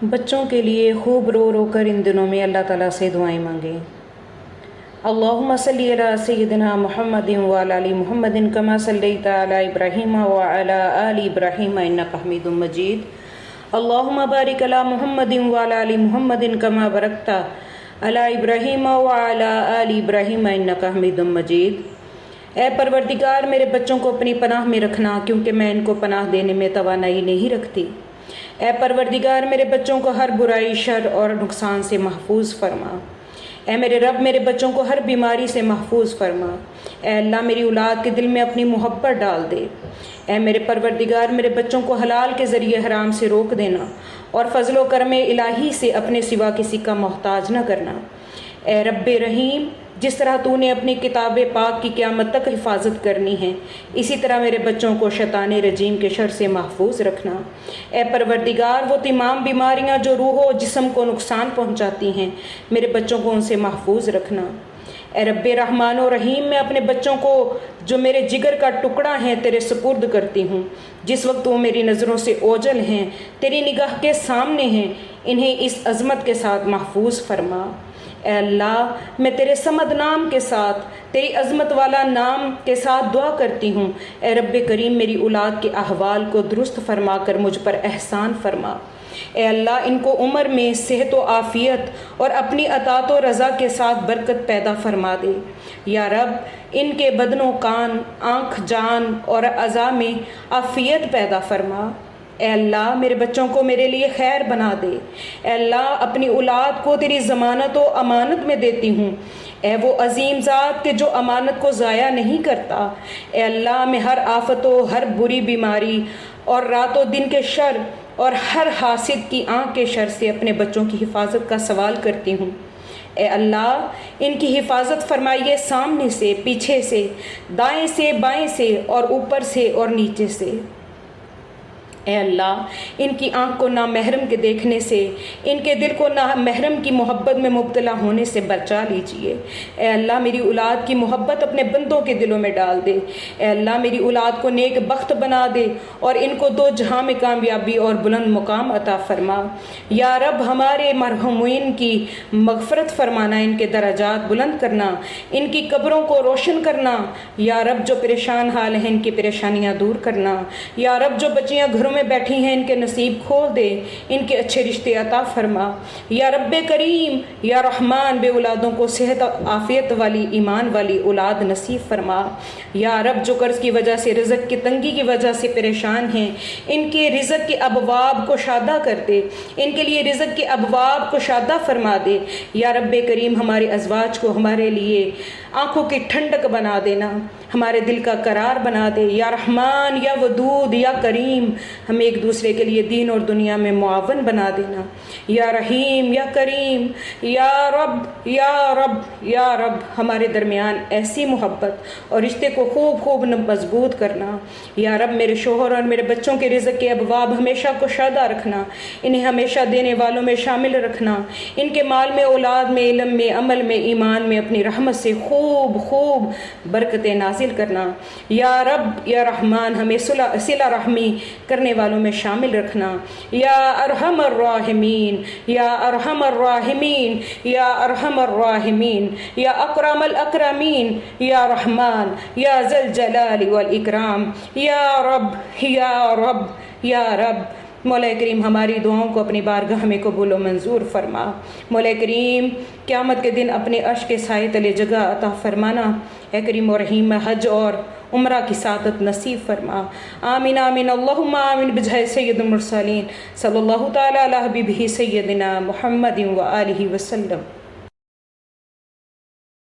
بچوں کے لیے خوب رو رو کر ان دنوں میں اللہ تعالیٰ سے دعائیں مانگیں۔ اللہم صلی علی سیدنا محمد وعلی آل محمد کما صلیت علی ابراہیم وعلی آل ابراہیم انک حمید مجید۔ اللہم بارک علی محمد وعلی آل محمد کما بارکت علی ابراہیم وعلی آل ابراہیم انک حمید مجید۔ اے پروردگار، میرے بچوں کو اپنی پناہ میں رکھنا، کیونکہ میں ان کو پناہ دینے میں توانائی نہیں رکھتی۔ اے پروردگار، میرے بچوں کو ہر برائی، شر اور نقصان سے محفوظ فرما۔ اے میرے رب، میرے بچوں کو ہر بیماری سے محفوظ فرما۔ اے اللہ، میری اولاد کے دل میں اپنی محبت ڈال دے۔ اے میرے پروردگار، میرے بچوں کو حلال کے ذریعے حرام سے روک دینا اور فضل و کرم الہی سے اپنے سوا کسی کا محتاج نہ کرنا۔ اے رب رحیم، جس طرح تو نے اپنی کتاب پاک کی قیامت تک حفاظت کرنی ہے، اسی طرح میرے بچوں کو شیطان رجیم کے شر سے محفوظ رکھنا۔ اے پروردگار، وہ تمام بیماریاں جو روح و جسم کو نقصان پہنچاتی ہیں، میرے بچوں کو ان سے محفوظ رکھنا۔ اے رب رحمان و رحیم، میں اپنے بچوں کو جو میرے جگر کا ٹکڑا ہیں تیرے سپرد کرتی ہوں۔ جس وقت وہ میری نظروں سے اوجھل ہیں، تیری نگاہ کے سامنے ہیں، انہیں اس عظمت کے ساتھ محفوظ فرما۔ اے اللہ، میں تیرے صمد نام کے ساتھ، تیری عظمت والا نام کے ساتھ دعا کرتی ہوں۔ اے رب کریم، میری اولاد کے احوال کو درست فرما کر مجھ پر احسان فرما۔ اے اللہ، ان کو عمر میں صحت و عافیت اور اپنی اطاعت و رضا کے ساتھ برکت پیدا فرما دے۔ یا رب، ان کے بدن و کان، آنکھ، جان اور اعضاء میں عافیت پیدا فرما۔ اے اللہ، میرے بچوں کو میرے لیے خیر بنا دے۔ اے اللہ، اپنی اولاد کو تیری ضمانت و امانت میں دیتی ہوں۔ اے وہ عظیم ذات کہ جو امانت کو ضائع نہیں کرتا۔ اے اللہ، میں ہر آفت و ہر بری بیماری اور رات و دن کے شر اور ہر حاسد کی آنکھ کے شر سے اپنے بچوں کی حفاظت کا سوال کرتی ہوں۔ اے اللہ، ان کی حفاظت فرمائیے سامنے سے، پیچھے سے، دائیں سے، بائیں سے اور اوپر سے اور نیچے سے۔ اے اللہ، ان کی آنکھ کو نامحرم کے دیکھنے سے، ان کے دل کو نامحرم کی محبت میں مبتلا ہونے سے بچا لیجئے۔ اے اللہ، میری اولاد کی محبت اپنے بندوں کے دلوں میں ڈال دے۔ اے اللہ، میری اولاد کو نیک بخت بنا دے اور ان کو دو جہاں میں کامیابی اور بلند مقام عطا فرما۔ یا رب، ہمارے مرحومین کی مغفرت فرمانا، ان کے درجات بلند کرنا، ان کی قبروں کو روشن کرنا۔ یا رب، جو پریشان حال ہیں، ان کی پریشانیاں دور کرنا۔ یا رب، جو بچیاں گھروں میں بیٹھی ہیں، ان کے نصیب کھول دے، ان کے اچھے رشتے عطا فرما۔ یا رب کریم، یا رحمان، بے اولادوں کو صحت عافیت والی، ایمان والی اولاد نصیب فرما۔ یا رب، جو قرض کی وجہ سے، رزق کی تنگی کی وجہ سے پریشان ہیں، ان کے رزق کے ابواب کو شادہ کر دے، ان کے لیے رزق کے ابواب کو شادہ فرما دے۔ یا رب کریم، ہمارے ازواج کو ہمارے لیے آنکھوں کی ٹھنڈک بنا دینا، ہمارے دل کا قرار بنا دے۔ یا رحمان، یا ودود، یا کریم، ہمیں ایک دوسرے کے لیے دین اور دنیا میں معاون بنا دینا۔ یا رحیم، یا کریم، یا رب، یا رب، یا رب، ہمارے درمیان ایسی محبت اور رشتے کو خوب خوب مضبوط کرنا۔ یا رب، میرے شوہر اور میرے بچوں کے رزق کے ابواب ہمیشہ کشادہ رکھنا، انہیں ہمیشہ دینے والوں میں شامل رکھنا، ان کے مال میں، اولاد میں، علم میں، عمل میں، ایمان میں اپنی رحمت سے خوب خوب برکتیں نازل کرنا۔ یا رب، یا رحمان، ہمیں صلہ رحمی کرنے والوں میں شامل رکھنا۔ یا ارحم الراحمین، یا ارحم الراحمین، یا ارحم الراحمین، یا اکرم الاکرمین، یا رحمان، یا ذی الجلال والاکرام، یا رب، یا رب، یا رب۔ مولا کریم، ہماری دعاؤں کو اپنی بارگاہ میں قبول و منظور فرما۔ مولا کریم، قیامت کے دن اپنے عرش کے سائے تلے جگہ عطا فرمانا۔ اے کریم و رحیم، حج اور عمرہ کی سعادت نصیب فرما۔ آمین آمین، اللہم آمین، بجاہ سید المرسلین صلی اللہ تعالی علی حبیبہ سیدنا محمد و آلہ وسلم۔